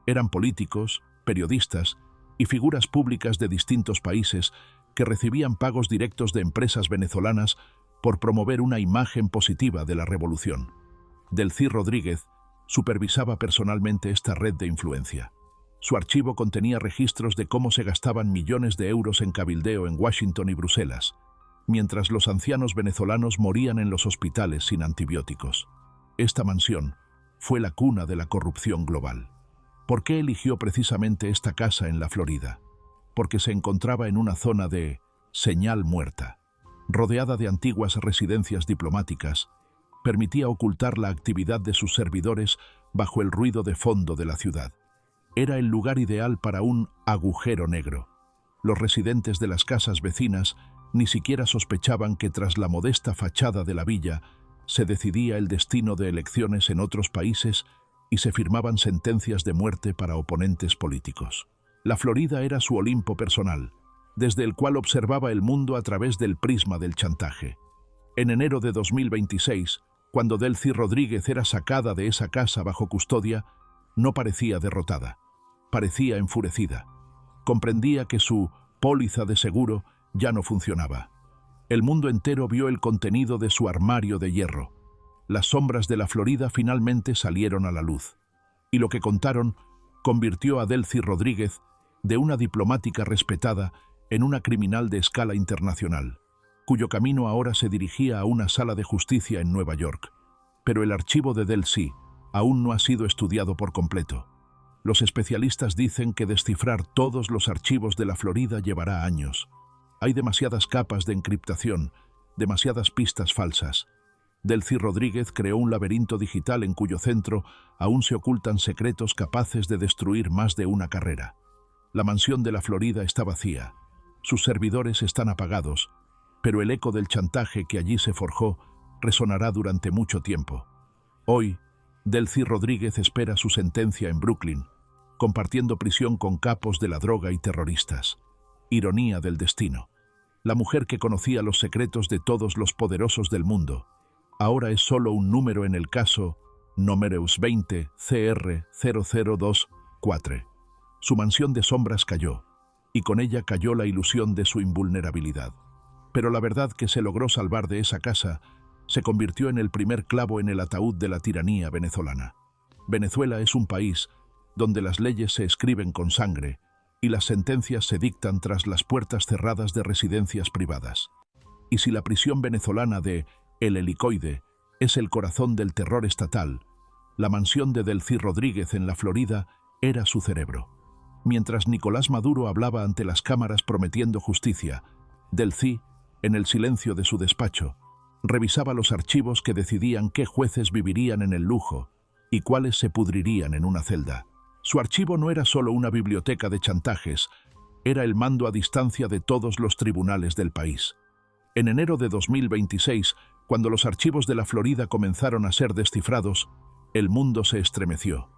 Eran políticos, periodistas y figuras públicas de distintos países que recibían pagos directos de empresas venezolanas por promover una imagen positiva de la revolución. Delcy Rodríguez supervisaba personalmente esta red de influencia. Su archivo contenía registros de cómo se gastaban millones de euros en cabildeo en Washington y Bruselas, mientras los ancianos venezolanos morían en los hospitales sin antibióticos. Esta mansión fue la cuna de la corrupción global. ¿Por qué eligió precisamente esta casa en la Florida? Porque se encontraba en una zona de señal muerta. Rodeada de antiguas residencias diplomáticas, permitía ocultar la actividad de sus servidores bajo el ruido de fondo de la ciudad. Era el lugar ideal para un agujero negro. Los residentes de las casas vecinas ni siquiera sospechaban que tras la modesta fachada de la villa se decidía el destino de elecciones en otros países y se firmaban sentencias de muerte para oponentes políticos. La Florida era su Olimpo personal, desde el cual observaba el mundo a través del prisma del chantaje. En enero de 2026, cuando Delcy Rodríguez era sacada de esa casa bajo custodia, no parecía derrotada, parecía enfurecida. Comprendía que su póliza de seguro ya no funcionaba. El mundo entero vio el contenido de su armario de hierro. Las sombras de la Florida finalmente salieron a la luz. Y lo que contaron convirtió a Delcy Rodríguez de una diplomática respetada en una criminal de escala internacional, cuyo camino ahora se dirigía a una sala de justicia en Nueva York. Pero el archivo de Delcy aún no ha sido estudiado por completo. Los especialistas dicen que descifrar todos los archivos de la Florida llevará años. Hay demasiadas capas de encriptación, demasiadas pistas falsas. Delcy Rodríguez creó un laberinto digital en cuyo centro aún se ocultan secretos capaces de destruir más de una carrera. La mansión de la Florida está vacía. Sus servidores están apagados, pero el eco del chantaje que allí se forjó resonará durante mucho tiempo. Hoy, Delcy Rodríguez espera su sentencia en Brooklyn, compartiendo prisión con capos de la droga y terroristas. Ironía del destino. La mujer que conocía los secretos de todos los poderosos del mundo, ahora es solo un número en el caso Numerus 20 CR 002-4. Su mansión de sombras cayó, y con ella cayó la ilusión de su invulnerabilidad. Pero la verdad que se logró salvar de esa casa se convirtió en el primer clavo en el ataúd de la tiranía venezolana. Venezuela es un país donde las leyes se escriben con sangre y las sentencias se dictan tras las puertas cerradas de residencias privadas. Y si la prisión venezolana de El Helicoide es el corazón del terror estatal, la mansión de Delcy Rodríguez en la Florida era su cerebro. Mientras Nicolás Maduro hablaba ante las cámaras prometiendo justicia, Delcy, en el silencio de su despacho, revisaba los archivos que decidían qué jueces vivirían en el lujo y cuáles se pudrirían en una celda. Su archivo no era solo una biblioteca de chantajes, era el mando a distancia de todos los tribunales del país. En enero de 2026, cuando los archivos de la Florida comenzaron a ser descifrados, el mundo se estremeció.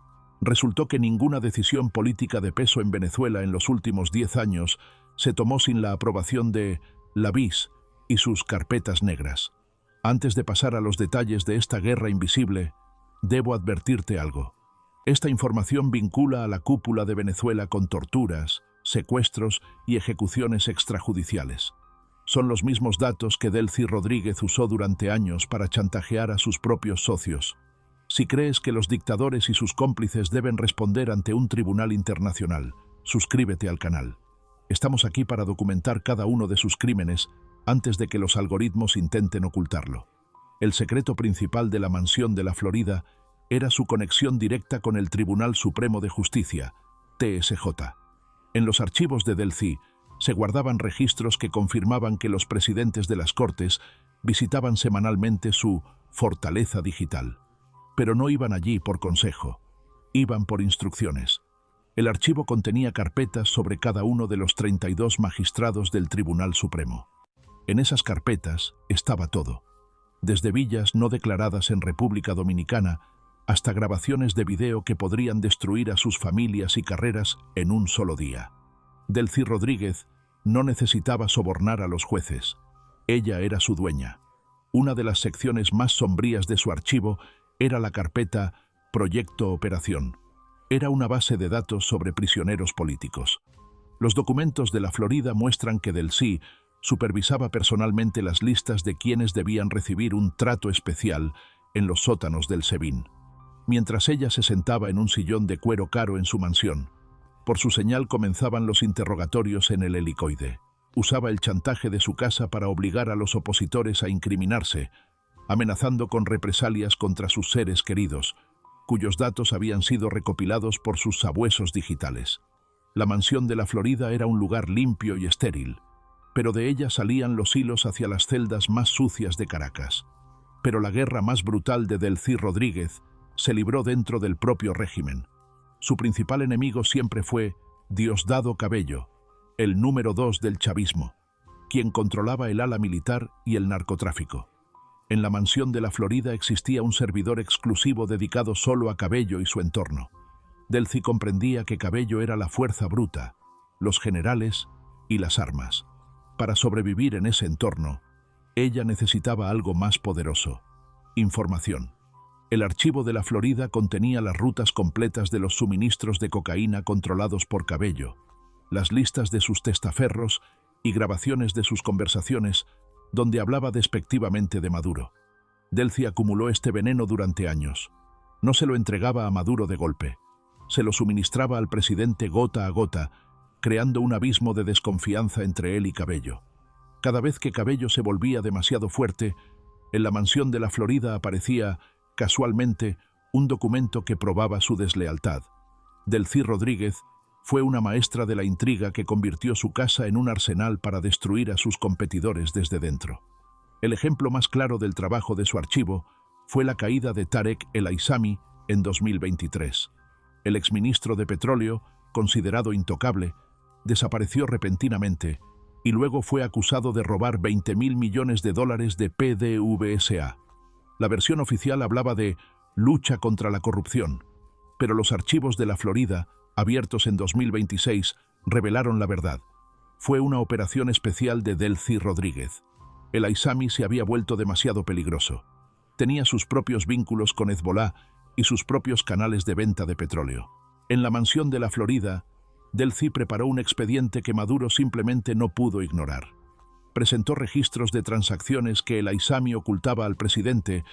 Resultó que ninguna decisión política de peso en Venezuela en los últimos 10 años se tomó sin la aprobación de la BIS y sus carpetas negras. Antes de pasar a los detalles de esta guerra invisible, debo advertirte algo. Esta información vincula a la cúpula de Venezuela con torturas, secuestros y ejecuciones extrajudiciales. Son los mismos datos que Delcy Rodríguez usó durante años para chantajear a sus propios socios. Si crees que los dictadores y sus cómplices deben responder ante un tribunal internacional, suscríbete al canal. Estamos aquí para documentar cada uno de sus crímenes antes de que los algoritmos intenten ocultarlo. El secreto principal de la mansión de la Florida era su conexión directa con el Tribunal Supremo de Justicia, TSJ. En los archivos de Delcy se guardaban registros que confirmaban que los presidentes de las Cortes visitaban semanalmente su fortaleza digital. Pero no iban allí por consejo, iban por instrucciones. El archivo contenía carpetas sobre cada uno de los 32 magistrados del Tribunal Supremo. En esas carpetas estaba todo. desde villas no declaradas en República Dominicana hasta grabaciones de video que podrían destruir a sus familias y carreras en un solo día. Delcy Rodríguez no necesitaba sobornar a los jueces. Ella era su dueña. Una de las secciones más sombrías de su archivo era la carpeta Proyecto Operación. Era una base de datos sobre prisioneros políticos. Los documentos de la Florida muestran que Delcy supervisaba personalmente las listas de quienes debían recibir un trato especial en los sótanos del SEBIN, mientras ella se sentaba en un sillón de cuero caro en su mansión. Por su señal comenzaban los interrogatorios en el helicoide. Usaba el chantaje de su casa para obligar a los opositores a incriminarse, amenazando con represalias contra sus seres queridos, cuyos datos habían sido recopilados por sus sabuesos digitales. La mansión de la Florida era un lugar limpio y estéril, pero de ella salían los hilos hacia las celdas más sucias de Caracas. Pero la guerra más brutal de Delcy Rodríguez se libró dentro del propio régimen. Su principal enemigo siempre fue Diosdado Cabello, el número 2 del chavismo, quien controlaba el ala militar y el narcotráfico. En la mansión de la Florida existía un servidor exclusivo dedicado solo a Cabello y su entorno. Delcy comprendía que Cabello era la fuerza bruta, los generales y las armas. Para sobrevivir en ese entorno, ella necesitaba algo más poderoso: información. El archivo de la Florida contenía las rutas completas de los suministros de cocaína controlados por Cabello, las listas de sus testaferros y grabaciones de sus conversaciones donde hablaba despectivamente de Maduro. Delcy acumuló este veneno durante años. No se lo entregaba a Maduro de golpe. Se lo suministraba al presidente gota a gota, creando un abismo de desconfianza entre él y Cabello. Cada vez que Cabello se volvía demasiado fuerte, en la mansión de la Florida aparecía, casualmente, un documento que probaba su deslealtad. Delcy Rodríguez fue una maestra de la intriga que convirtió su casa en un arsenal para destruir a sus competidores desde dentro. El ejemplo más claro del trabajo de su archivo fue la caída de Tarek El Aissami en 2023. El exministro de Petróleo, considerado intocable, desapareció repentinamente y luego fue acusado de robar $20.000 millones de PDVSA. La versión oficial hablaba de lucha contra la corrupción, pero los archivos de la Florida, abiertos en 2026, revelaron la verdad. Fue una operación especial de Delcy Rodríguez. El Aissami se había vuelto demasiado peligroso. Tenía sus propios vínculos con Hezbollah y sus propios canales de venta de petróleo. En la mansión de la Florida, Delcy preparó un expediente que Maduro simplemente no pudo ignorar. Presentó registros de transacciones que el Aissami ocultaba al presidente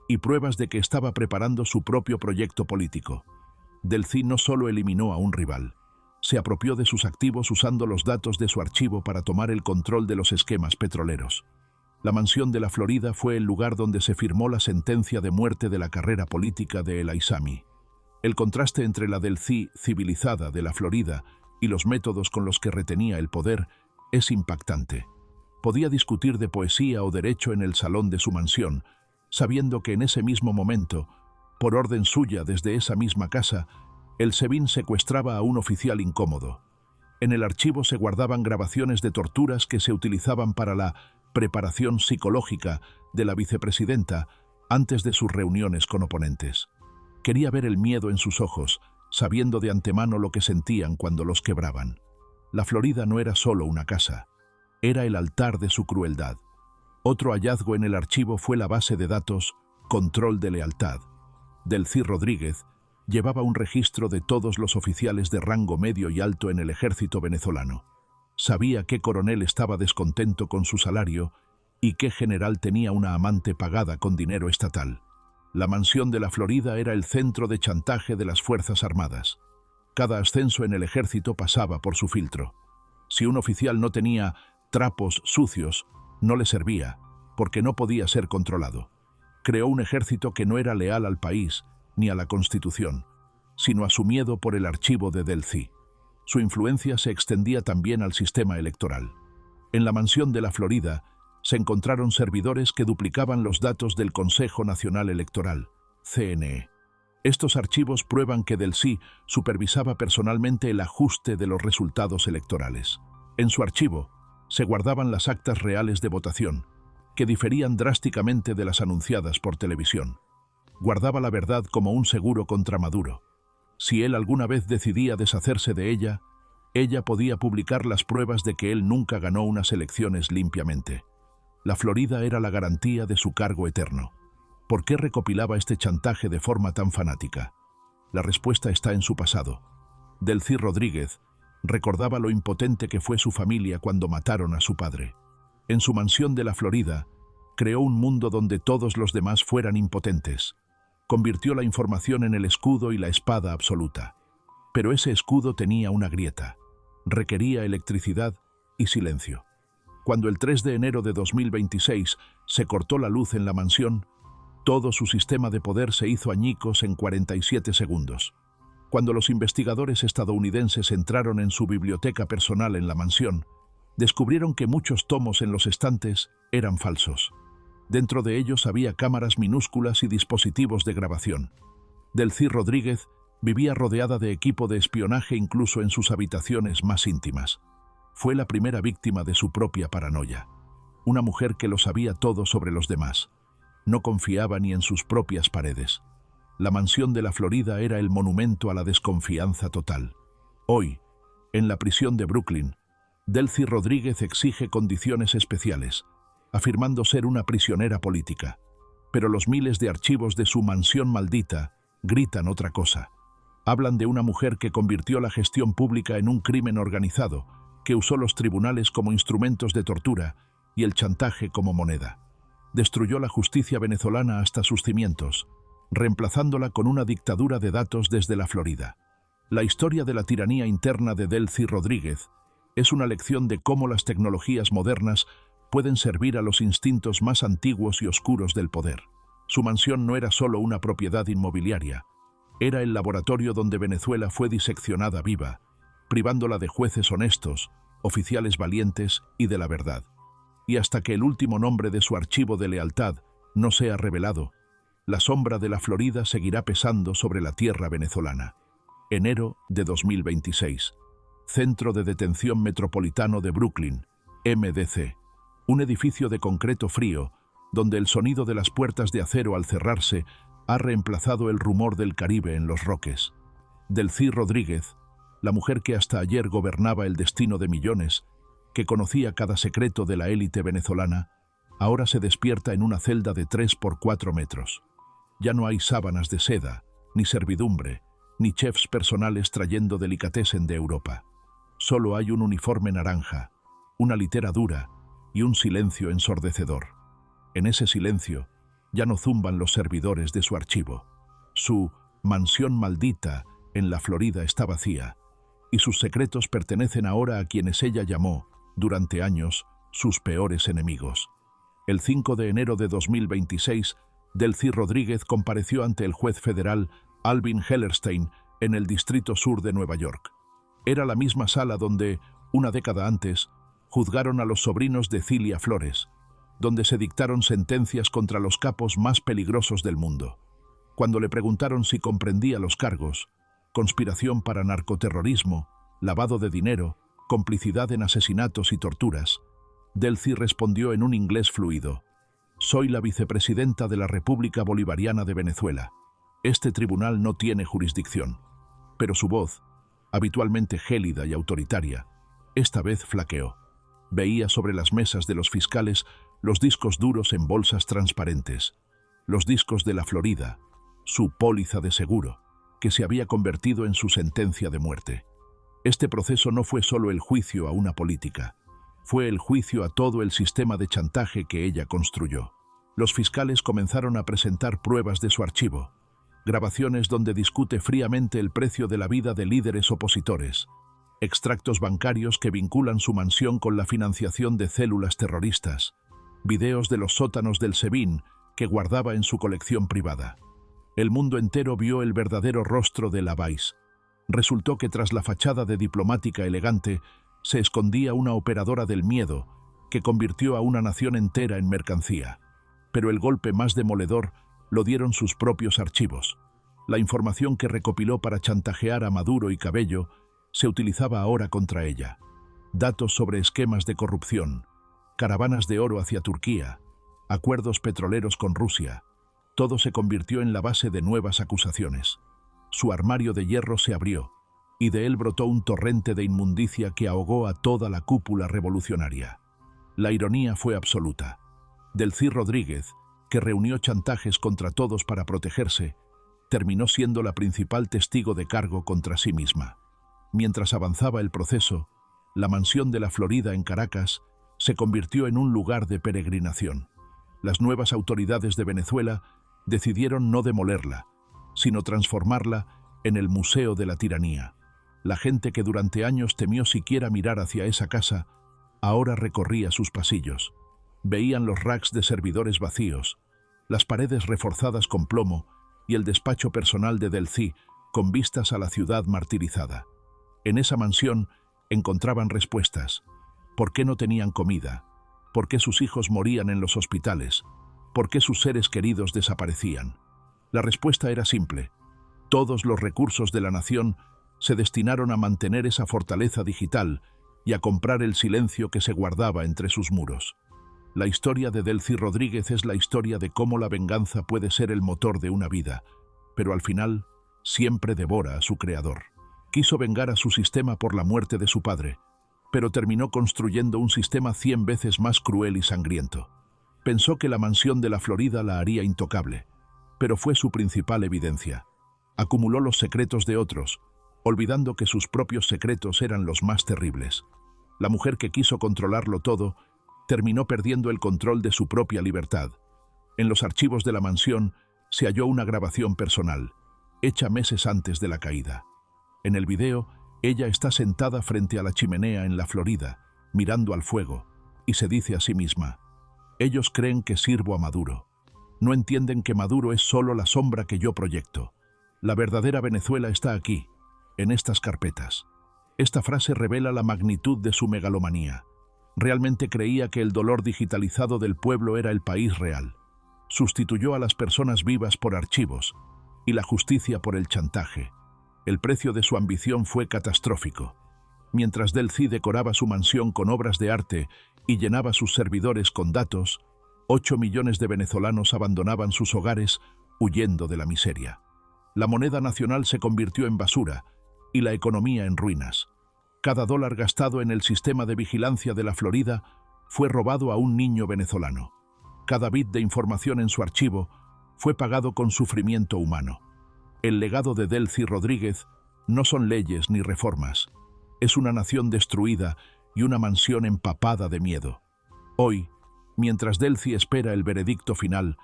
y pruebas de que estaba preparando su propio proyecto político. Delcy no solo eliminó a un rival, se apropió de sus activos usando los datos de su archivo para tomar el control de los esquemas petroleros. La mansión de la Florida fue el lugar donde se firmó la sentencia de muerte de la carrera política de El Aissami. El contraste entre la Delcy civilizada de la Florida y los métodos con los que retenía el poder es impactante. Podía discutir de poesía o derecho en el salón de su mansión, sabiendo que en ese mismo momento, por orden suya desde esa misma casa, el SEBIN secuestraba a un oficial incómodo. En el archivo se guardaban grabaciones de torturas que se utilizaban para la preparación psicológica de la vicepresidenta antes de sus reuniones con oponentes. Quería ver el miedo en sus ojos, sabiendo de antemano lo que sentían cuando los quebraban. La Florida no era solo una casa, era el altar de su crueldad. Otro hallazgo en el archivo fue la base de datos Control de Lealtad. Delcy Rodríguez llevaba un registro de todos los oficiales de rango medio y alto en el ejército venezolano. Sabía qué coronel estaba descontento con su salario y qué general tenía una amante pagada con dinero estatal. La mansión de la Florida era el centro de chantaje de las Fuerzas Armadas. Cada ascenso en el ejército pasaba por su filtro. Si un oficial no tenía trapos sucios, no le servía, porque no podía ser controlado. Creó un ejército que no era leal al país ni a la Constitución, sino asumido por el archivo de Delcy. Su influencia se extendía también al sistema electoral. En la mansión de la Florida se encontraron servidores que duplicaban los datos del Consejo Nacional Electoral, CNE. Estos archivos prueban que Delcy supervisaba personalmente el ajuste de los resultados electorales. En su archivo se guardaban las actas reales de votación, que diferían drásticamente de las anunciadas por televisión. Guardaba la verdad como un seguro contra Maduro. Si él alguna vez decidía deshacerse de ella podía publicar las pruebas de que él nunca ganó unas elecciones limpiamente. La Florida era la garantía de su cargo eterno. ¿Por qué recopilaba este chantaje de forma tan fanática? La respuesta está en su pasado. Delcy Rodríguez recordaba lo impotente que fue su familia cuando mataron a su padre. En su mansión de la Florida, creó un mundo donde todos los demás fueran impotentes. Convirtió la información en el escudo y la espada absoluta. Pero ese escudo tenía una grieta. Requería electricidad y silencio. Cuando el 3 de enero de 2026 se cortó la luz en la mansión, todo su sistema de poder se hizo añicos en 47 segundos. Cuando los investigadores estadounidenses entraron en su biblioteca personal en la mansión, descubrieron que muchos tomos en los estantes eran falsos. Dentro de ellos había cámaras minúsculas y dispositivos de grabación. Delcy Rodríguez vivía rodeada de equipo de espionaje incluso en sus habitaciones más íntimas. Fue la primera víctima de su propia paranoia. Una mujer que lo sabía todo sobre los demás. No confiaba ni en sus propias paredes. La mansión de la Florida era el monumento a la desconfianza total. Hoy, en la prisión de Brooklyn, Delcy Rodríguez exige condiciones especiales, afirmando ser una prisionera política. Pero los miles de archivos de su mansión maldita gritan otra cosa. Hablan de una mujer que convirtió la gestión pública en un crimen organizado, que usó los tribunales como instrumentos de tortura y el chantaje como moneda. Destruyó la justicia venezolana hasta sus cimientos, reemplazándola con una dictadura de datos desde la Florida. La historia de la tiranía interna de Delcy Rodríguez es una lección de cómo las tecnologías modernas pueden servir a los instintos más antiguos y oscuros del poder. Su mansión no era solo una propiedad inmobiliaria, era el laboratorio donde Venezuela fue diseccionada viva, privándola de jueces honestos, oficiales valientes y de la verdad. Y hasta que el último nombre de su archivo de lealtad no sea revelado, la sombra de la Florida seguirá pesando sobre la tierra venezolana. Enero de 2026. Centro de Detención Metropolitano de Brooklyn, MDC. Un edificio de concreto frío, donde el sonido de las puertas de acero al cerrarse ha reemplazado el rumor del Caribe en los Roques. Delcy Rodríguez, la mujer que hasta ayer gobernaba el destino de millones, que conocía cada secreto de la élite venezolana, ahora se despierta en una celda de 3 por 4 metros. Ya no hay sábanas de seda, ni servidumbre, ni chefs personales trayendo delicatessen de Europa. Solo hay un uniforme naranja, una litera dura y un silencio ensordecedor. En ese silencio ya no zumban los servidores de su archivo. Su mansión maldita en la Florida está vacía, y sus secretos pertenecen ahora a quienes ella llamó, durante años, sus peores enemigos. El 5 de enero de 2026, Delcy Rodríguez compareció ante el juez federal Alvin Hellerstein en el Distrito Sur de Nueva York. Era la misma sala donde, una década antes, juzgaron a los sobrinos de Cilia Flores, donde se dictaron sentencias contra los capos más peligrosos del mundo. Cuando le preguntaron si comprendía los cargos, conspiración para narcoterrorismo, lavado de dinero, complicidad en asesinatos y torturas, Delcy respondió en un inglés fluido: «Soy la vicepresidenta de la República Bolivariana de Venezuela. Este tribunal no tiene jurisdicción». Pero su voz, habitualmente gélida y autoritaria, esta vez flaqueó. Veía sobre las mesas de los fiscales los discos duros en bolsas transparentes, los discos de la Florida, su póliza de seguro, que se había convertido en su sentencia de muerte. Este proceso no fue solo el juicio a una política, fue el juicio a todo el sistema de chantaje que ella construyó. Los fiscales comenzaron a presentar pruebas de su archivo, grabaciones donde discute fríamente el precio de la vida de líderes opositores, extractos bancarios que vinculan su mansión con la financiación de células terroristas, videos de los sótanos del SEBIN que guardaba en su colección privada. El mundo entero vio el verdadero rostro de la Vice. Resultó que tras la fachada de diplomática elegante se escondía una operadora del miedo que convirtió a una nación entera en mercancía. Pero el golpe más demoledor lo dieron sus propios archivos. La información que recopiló para chantajear a Maduro y Cabello se utilizaba ahora contra ella. Datos sobre esquemas de corrupción, caravanas de oro hacia Turquía, acuerdos petroleros con Rusia. Todo se convirtió en la base de nuevas acusaciones. Su armario de hierro se abrió, y de él brotó un torrente de inmundicia que ahogó a toda la cúpula revolucionaria. La ironía fue absoluta. Delcy Rodríguez, que reunió chantajes contra todos para protegerse, terminó siendo la principal testigo de cargo contra sí misma. Mientras avanzaba el proceso, la mansión de la Florida en Caracas se convirtió en un lugar de peregrinación. Las nuevas autoridades de Venezuela decidieron no demolerla, sino transformarla en el Museo de la Tiranía. La gente que durante años temió siquiera mirar hacia esa casa, ahora recorría sus pasillos. Veían los racks de servidores vacíos, las paredes reforzadas con plomo y el despacho personal de Delcy con vistas a la ciudad martirizada. En esa mansión encontraban respuestas. ¿Por qué no tenían comida? ¿Por qué sus hijos morían en los hospitales? ¿Por qué sus seres queridos desaparecían? La respuesta era simple. Todos los recursos de la nación se destinaron a mantener esa fortaleza digital y a comprar el silencio que se guardaba entre sus muros. La historia de Delcy Rodríguez es la historia de cómo la venganza puede ser el motor de una vida, pero al final siempre devora a su creador. Quiso vengar a su sistema por la muerte de su padre, pero terminó construyendo un sistema 100 veces más cruel y sangriento. Pensó que la mansión de la Florida la haría intocable, pero fue su principal evidencia. Acumuló los secretos de otros, olvidando que sus propios secretos eran los más terribles. La mujer que quiso controlarlo todo terminó perdiendo el control de su propia libertad. En los archivos de la mansión se halló una grabación personal, hecha meses antes de la caída. En el video, ella está sentada frente a la chimenea en la Florida, mirando al fuego, y se dice a sí misma: ellos creen que sirvo a Maduro. No entienden que Maduro es solo la sombra que yo proyecto. La verdadera Venezuela está aquí, en estas carpetas. Esta frase revela la magnitud de su megalomanía. Realmente creía que el dolor digitalizado del pueblo era el país real. Sustituyó a las personas vivas por archivos y la justicia por el chantaje. El precio de su ambición fue catastrófico. Mientras Delcy decoraba su mansión con obras de arte y llenaba sus servidores con datos, 8 millones de venezolanos abandonaban sus hogares huyendo de la miseria. La moneda nacional se convirtió en basura y la economía en ruinas. Cada dólar gastado en el sistema de vigilancia de la Florida fue robado a un niño venezolano. Cada bit de información en su archivo fue pagado con sufrimiento humano. El legado de Delcy Rodríguez no son leyes ni reformas. Es una nación destruida y una mansión empapada de miedo. Hoy, mientras Delcy espera el veredicto final,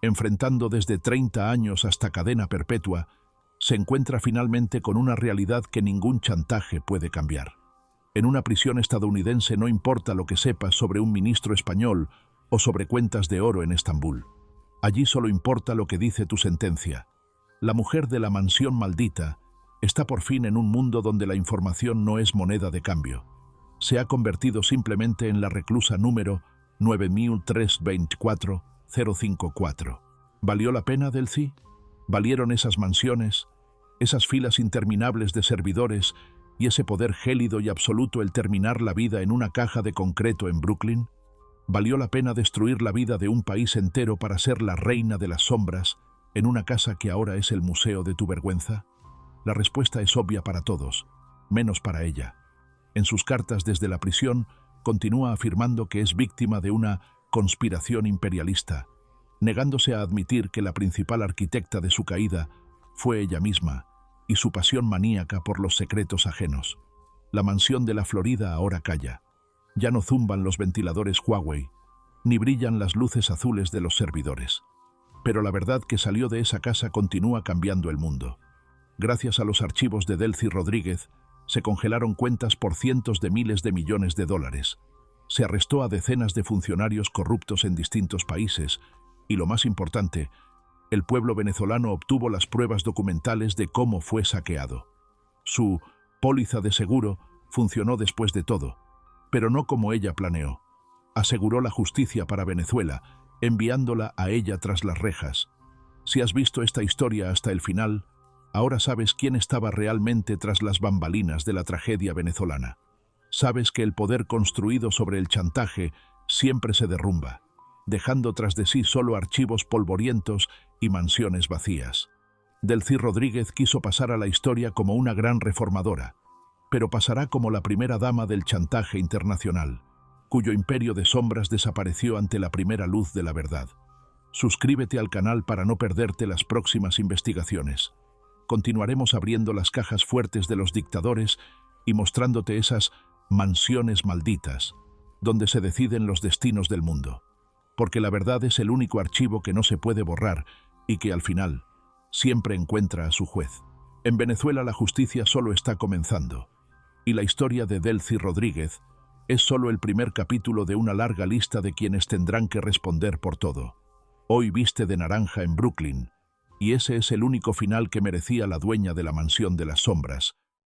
enfrentando desde 30 años hasta cadena perpetua, se encuentra finalmente con una realidad que ningún chantaje puede cambiar. En una prisión estadounidense no importa lo que sepas sobre un ministro español o sobre cuentas de oro en Estambul. Allí solo importa lo que dice tu sentencia. La mujer de la mansión maldita está por fin en un mundo donde la información no es moneda de cambio. Se ha convertido simplemente en la reclusa número 9324-054. ¿Valió la pena, Delcy? ¿Valieron esas mansiones, esas filas interminables de servidores y ese poder gélido y absoluto el terminar la vida en una caja de concreto en Brooklyn? ¿Valió la pena destruir la vida de un país entero para ser la reina de las sombras en una casa que ahora es el museo de tu vergüenza? La respuesta es obvia para todos, menos para ella. En sus cartas desde la prisión, continúa afirmando que es víctima de una conspiración imperialista, negándose a admitir que la principal arquitecta de su caída fue ella misma y su pasión maníaca por los secretos ajenos. La mansión de la Florida ahora calla. Ya no zumban los ventiladores Huawei, ni brillan las luces azules de los servidores. Pero la verdad que salió de esa casa continúa cambiando el mundo. Gracias a los archivos de Delcy Rodríguez, se congelaron cuentas por cientos de miles de millones de dólares. Se arrestó a decenas de funcionarios corruptos en distintos países, y lo más importante, el pueblo venezolano obtuvo las pruebas documentales de cómo fue saqueado. Su póliza de seguro funcionó después de todo, pero no como ella planeó. Aseguró la justicia para Venezuela, enviándola a ella tras las rejas. Si has visto esta historia hasta el final, ahora sabes quién estaba realmente tras las bambalinas de la tragedia venezolana. Sabes que el poder construido sobre el chantaje siempre se derrumba, dejando tras de sí solo archivos polvorientos y mansiones vacías. Delcy Rodríguez quiso pasar a la historia como una gran reformadora, pero pasará como la primera dama del chantaje internacional, cuyo imperio de sombras desapareció ante la primera luz de la verdad. Suscríbete al canal para no perderte las próximas investigaciones. Continuaremos abriendo las cajas fuertes de los dictadores y mostrándote esas mansiones malditas, donde se deciden los destinos del mundo. Porque la verdad es el único archivo que no se puede borrar y que al final siempre encuentra a su juez. En Venezuela la justicia solo está comenzando, y la historia de Delcy Rodríguez es solo el primer capítulo de una larga lista de quienes tendrán que responder por todo. Hoy viste de naranja en Brooklyn, y ese es el único final que merecía la dueña de la mansión de las sombras,